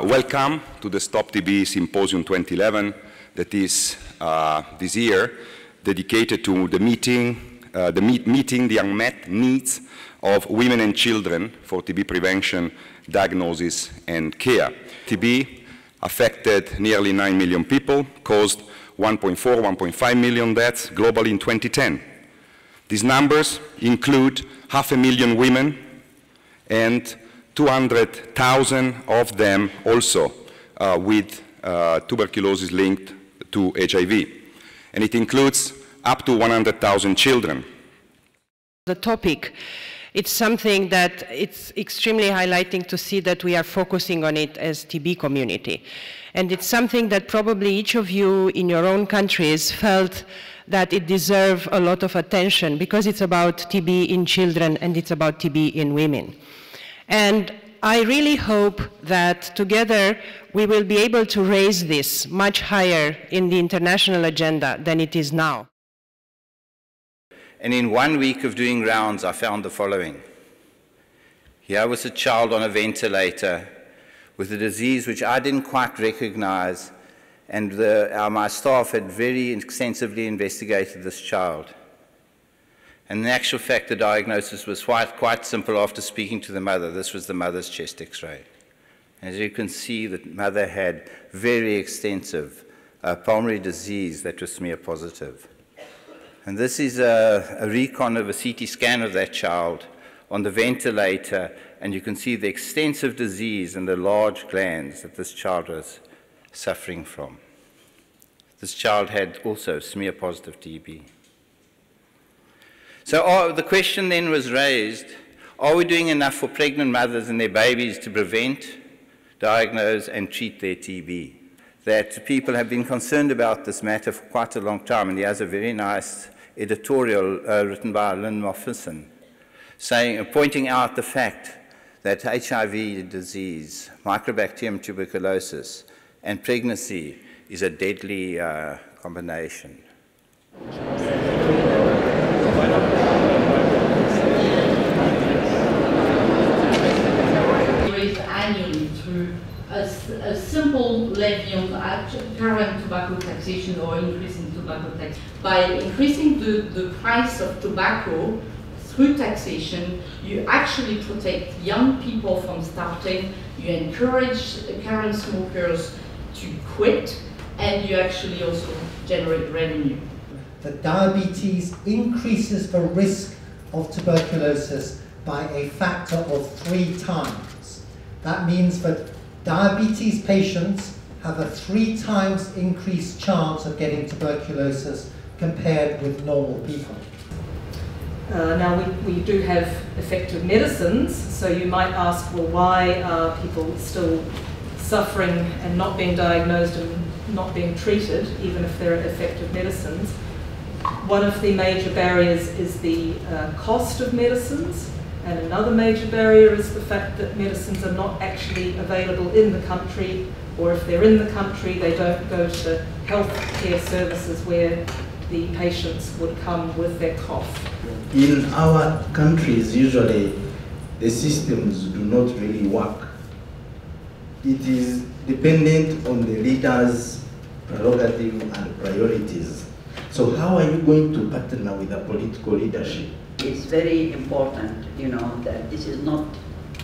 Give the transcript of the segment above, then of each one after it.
Welcome to the Stop TB Symposium 2011, that is this year dedicated to the meeting the unmet needs of women and children for TB prevention, diagnosis, and care. TB affected nearly 9 million people, caused 1.5 million deaths globally in 2010. These numbers include 500,000 women and 200,000 of them also with tuberculosis linked to HIV. And it includes up to 100,000 children. The topic, it's something that it's extremely highlighting to see that we are focusing on it as TB community. And it's something that probably each of you in your own countries felt that it deserves a lot of attention because it's about TB in children and it's about TB in women. And I really hope that together we will be able to raise this much higher in the international agenda than it is now. And in 1 week of doing rounds, I found the following. Here was a child on a ventilator with a disease which I didn't quite recognize, and my staff had very extensively investigated this child. And in actual fact, the diagnosis was quite simple after speaking to the mother. This was the mother's chest X-ray. As you can see, the mother had very extensive pulmonary disease that was smear positive. And this is a recon of a CT scan of that child on the ventilator, and you can see the extensive disease and the large glands that this child was suffering from. This child had also smear-positive TB. So the question then was raised, are we doing enough for pregnant mothers and their babies to prevent, diagnose, and treat their TB? That people have been concerned about this matter for quite a long time, and here's a very nice editorial written by Lynn Moffison, pointing out the fact that HIV disease, Mycobacterium tuberculosis, and pregnancy is a deadly combination. Annually through a simple levy on current tobacco taxation or increasing tobacco tax. By increasing the price of tobacco through taxation, you actually protect young people from starting, you encourage current smokers to quit, and you actually also generate revenue. That diabetes increases the risk of tuberculosis by a factor of 3 times. That means that diabetes patients have a 3 times increased chance of getting tuberculosis compared with normal people. Now we do have effective medicines, so you might ask, well, why are people still suffering and not being diagnosed and not being treated, even if there are effective medicines? One of the major barriers is the cost of medicines. And another major barrier is the fact that medicines are not actually available in the country, or if they're in the country, they don't go to health care services where the patients would come with their cough. In our countries, usually the systems do not really work. It is dependent on the leaders' prerogative and priorities. So how are you going to partner with the political leadership? It's very important, that this is not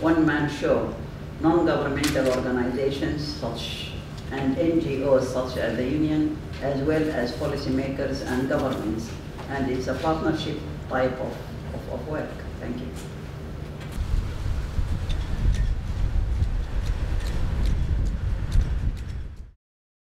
one-man show. Non-governmental organizations such and NGOs such as the union, as well as policymakers and governments. And it's a partnership type of work. Thank you.